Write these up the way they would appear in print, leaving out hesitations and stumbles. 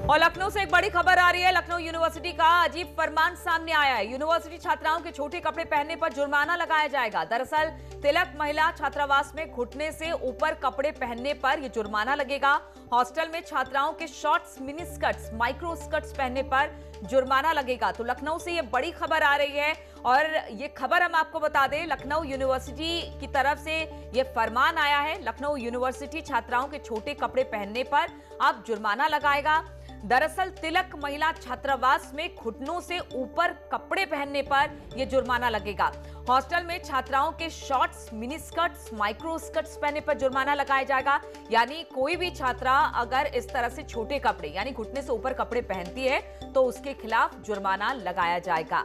और लखनऊ से एक बड़ी खबर आ रही है। लखनऊ यूनिवर्सिटी का अजीब फरमान सामने आया है। यूनिवर्सिटी छात्राओं के छोटे कपड़े पहनने पर जुर्माना लगाया जाएगा। दरअसल तिलक महिला छात्रावास में घुटने से ऊपर कपड़े पहनने पर यह जुर्माना लगेगा। हॉस्टल में छात्राओं के shorts, mini skirts, micro skirts पहनने पर जुर्माना लगेगा। तो लखनऊ से ये बड़ी खबर आ रही है और ये खबर हम आपको बता दें, लखनऊ यूनिवर्सिटी की तरफ से ये फरमान आया है। लखनऊ यूनिवर्सिटी छात्राओं के छोटे कपड़े पहनने पर अब जुर्माना लगाएगा। दरअसल तिलक महिला छात्रावास में घुटनों से ऊपर कपड़े पहनने पर यह जुर्माना लगेगा। हॉस्टल में छात्राओं के shorts, mini skirts, micro skirts पहनने पर जुर्माना लगाया जाएगा। यानी कोई भी छात्रा अगर इस तरह से छोटे कपड़े यानी घुटने से ऊपर कपड़े पहनती है तो उसके खिलाफ जुर्माना लगाया जाएगा।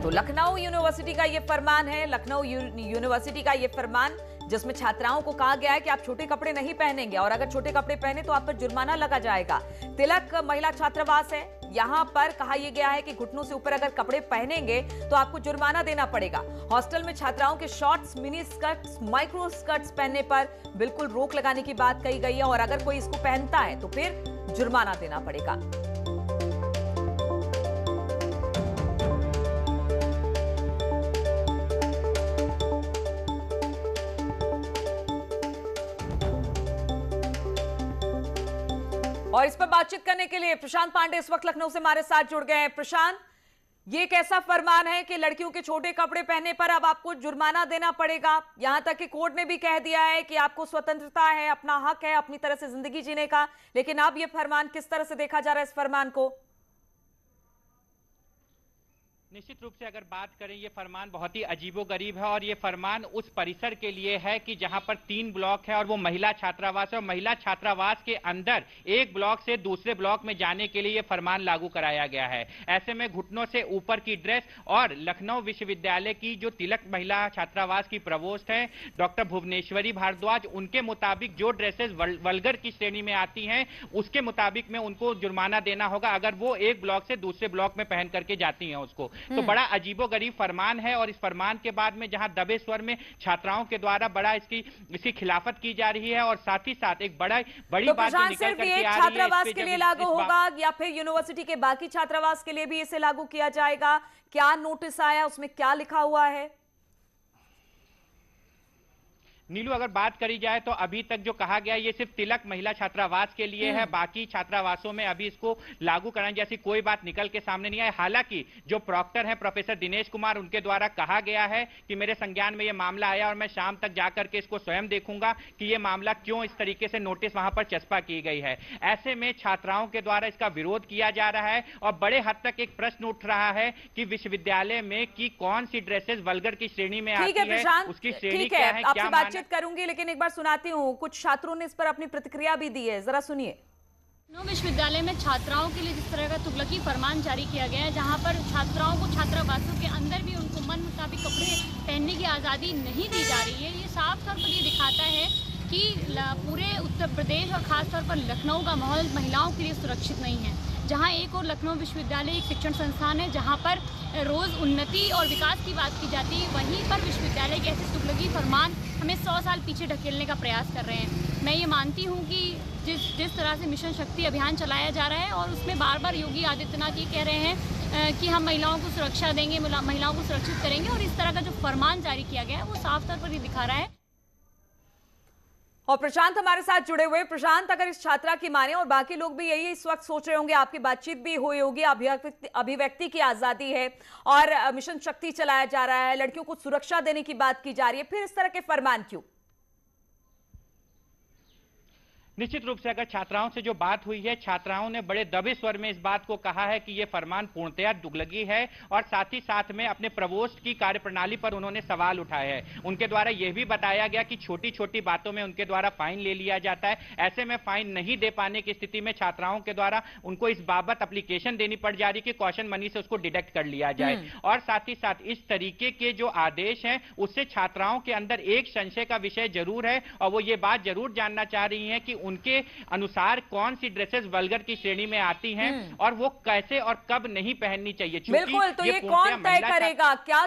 तो लखनऊ यूनिवर्सिटी का यह फरमान है। लखनऊ यूनिवर्सिटी का यह फरमान जिसमें छात्राओं को कहा गया है कि आप छोटे कपड़े नहीं पहनेंगे और अगर छोटे कपड़े पहने तो आप पर जुर्माना लगा जाएगा। तिलक महिला छात्रावास है, यहां पर कहा यह गया है कि घुटनों से ऊपर अगर कपड़े पहनेंगे तो आपको जुर्माना देना पड़ेगा। हॉस्टल में छात्राओं के shorts, mini skirts, micro skirts पहनने पर बिल्कुल रोक लगाने की बात कही गई है और अगर कोई इसको पहनता है तो फिर जुर्माना देना पड़ेगा। और इस पर बातचीत करने के लिए प्रशांत पांडे इस वक्त लखनऊ से हमारे साथ जुड़ गए हैं। प्रशांत, ये कैसा फरमान है कि लड़कियों के छोटे कपड़े पहनने पर अब आपको जुर्माना देना पड़ेगा? यहां तक कि कोर्ट ने भी कह दिया है कि आपको स्वतंत्रता है, अपना हक है अपनी तरह से जिंदगी जीने का, लेकिन अब ये फरमान किस तरह से देखा जा रहा है इस फरमान को? निश्चित रूप से अगर बात करें, ये फरमान बहुत ही अजीबोगरीब है और ये फरमान उस परिसर के लिए है कि जहां पर 3 ब्लॉक है और वो महिला छात्रावास है और महिला छात्रावास के अंदर एक ब्लॉक से दूसरे ब्लॉक में जाने के लिए ये फरमान लागू कराया गया है। ऐसे में घुटनों से ऊपर की ड्रेस और लखनऊ विश्वविद्यालय की जो तिलक महिला छात्रावास की प्रवोस्ट है डॉक्टर भुवनेश्वरी भारद्वाज, उनके मुताबिक जो ड्रेसेस वल्गर की श्रेणी में आती हैं उसके मुताबिक में उनको जुर्माना देना होगा अगर वो एक ब्लॉक से दूसरे ब्लॉक में पहन करके जाती हैं उसको। तो बड़ा अजीबोगरीब फरमान है और इस फरमान के बाद में जहां दबे स्वर में छात्राओं के द्वारा बड़ा इसकी खिलाफत की जा रही है और साथ ही साथ एक बड़ी तो बात जो निकल करके आ रही है, छात्रावास के लिए लागू होगा या फिर यूनिवर्सिटी के बाकी छात्रावास के लिए भी इसे लागू किया जाएगा? क्या नोटिस आया, उसमें क्या लिखा हुआ है? नीलू, अगर बात करी जाए तो अभी तक जो कहा गया ये सिर्फ तिलक महिला छात्रावास के लिए है। बाकी छात्रावासों में अभी इसको लागू कराने जैसी कोई बात निकल के सामने नहीं आई। हालांकि जो प्रॉक्टर हैं प्रोफेसर दिनेश कुमार, उनके द्वारा कहा गया है कि मेरे संज्ञान में ये मामला आया और मैं शाम तक जाकर के इसको स्वयं देखूंगा कि ये मामला क्यों इस तरीके से नोटिस वहां पर चस्पा की गई है। ऐसे में छात्राओं के द्वारा इसका विरोध किया जा रहा है और बड़े हद तक एक प्रश्न उठ रहा है कि विश्वविद्यालय में की कौन सी ड्रेसेस वल्गर की श्रेणी में आती है, उसकी श्रेणी क्या है, क्या बातचीत करूंगी, लेकिन एक बार सुनाती हूँ, कुछ छात्रों ने इस पर अपनी प्रतिक्रिया भी दी है, जरा सुनिए। लखनऊ विश्वविद्यालय में छात्राओं के लिए जिस तरह का तुगलकी फरमान जारी किया गया है, जहां पर छात्राओं को छात्रावासों के अंदर भी उनको मन मुताबिक कपड़े पहनने की आज़ादी नहीं दी जा रही है, ये साफ तौर पर ये दिखाता है कि पूरे उत्तर प्रदेश और खासतौर पर लखनऊ का माहौल महिलाओं के लिए सुरक्षित नहीं है। जहां एक और लखनऊ विश्वविद्यालय एक शिक्षण संस्थान है जहां पर रोज़ उन्नति और विकास की बात की जाती है, वहीं पर विश्वविद्यालय के ऐसे तुगलकी फरमान हमें 100 साल पीछे ढकेलने का प्रयास कर रहे हैं। मैं ये मानती हूँ कि जिस तरह से मिशन शक्ति अभियान चलाया जा रहा है और उसमें बार बार योगी आदित्यनाथ ये कह रहे हैं कि हम महिलाओं को सुरक्षा देंगे, महिलाओं को सुरक्षित करेंगे, और इस तरह का जो फरमान जारी किया गया है वो साफ तौर पर ये दिखा रहा है। और प्रशांत हमारे साथ जुड़े हुए। प्रशांत, अगर इस छात्रा की माने और बाकी लोग भी यही इस वक्त सोच रहे होंगे, आपकी बातचीत भी हुई होगी, अभिव्यक्ति की आजादी है और मिशन शक्ति चलाया जा रहा है, लड़कियों को सुरक्षा देने की बात की जा रही है, फिर इस तरह के फरमान क्यों? निश्चित रूप से अगर छात्राओं से जो बात हुई है, छात्राओं ने बड़े दबे स्वर में इस बात को कहा है कि यह फरमान पूर्णतया दुगलगी है और साथ ही साथ में अपने प्रवोस्ट की कार्यप्रणाली पर उन्होंने सवाल उठाए हैं। उनके द्वारा यह भी बताया गया कि छोटी छोटी बातों में उनके द्वारा फाइन ले लिया जाता है। ऐसे में फाइन नहीं दे पाने की स्थिति में छात्राओं के द्वारा उनको इस बाबत एप्लीकेशन देनी पड़ जा रही है कि कॉशन मनी से उसको डिडक्ट कर लिया जाए। और साथ ही साथ इस तरीके के जो आदेश हैं उससे छात्राओं के अंदर एक संशय का विषय जरूर है और वो ये बात जरूर जानना चाह रही है कि उनके अनुसार कौन सी ड्रेसेस वल्गर की श्रेणी में आती हैं और वो कैसे और कब नहीं पहननी चाहिए। बिल्कुल, तो ये कौन तय करेगा? क्या